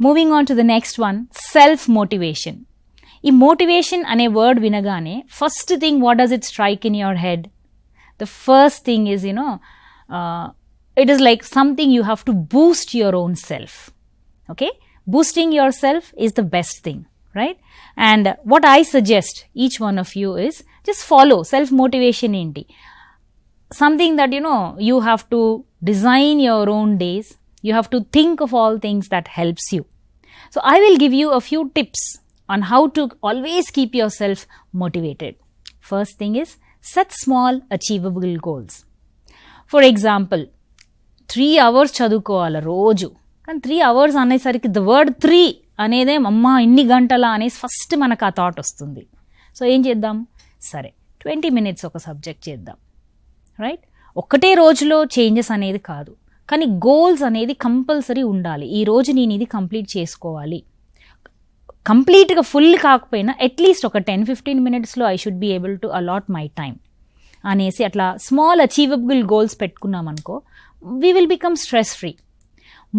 Moving on to the next one, self-motivation. ఈ motivation అనే word వినగానే first thing what does it strike in your head? The first thing is, it is like something you have to boost your own self. Okay? Boosting yourself is the best thing, right? And what I suggest each one of you is just follow self-motivation enti. Something that, you have to design your own days. You have to think of all things that helps you. So I will give you a few tips on how to always keep yourself motivated. First thing is, set small achievable goals. For example, 3 hours చదువుకోవాలి రోజు. కానీ 3 hours అనేసరికి the word 3 అనేదే అమ్మా ఇన్ని గంటల అనేసి first మనకు ఆ థాట్ వస్తుంది. సో ఏం చేద్దాం? సరే 20 minutes ఒక సబ్జెక్ట్ చేద్దాం, రైట్? ఒక్కటే రోజులో చేంజెస్ అనేది కాదు, కానీ గోల్స్ అనేది కంపల్సరీ ఉండాలి. ఈ రోజు నేను ఇది కంప్లీట్ చేసుకోవాలి, కంప్లీట్గా ఫుల్ కాకపోయినా అట్లీస్ట్ ఒక 10-15 minutesలో I should be able to allot my time అనేసి అట్లా స్మాల్ అచీవబుల్ గోల్స్ పెట్టుకున్నాం అనుకో, we will become stress free.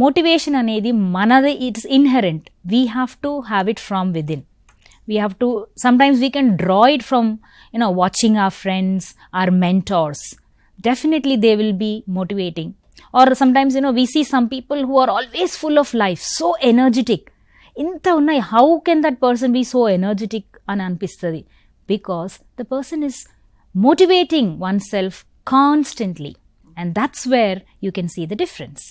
Motivation అనేది మనది, it's inherent. We have to have it from within. We have to, sometimes we can draw it from, watching our friends, our mentors. Definitely they will be motivating. Or sometimes, we see some people who are always full of life, so energetic. Inta unnai, how can that person be so energetic ani anpistadi? Because the person is motivating oneself constantly. And that's where you can see the difference.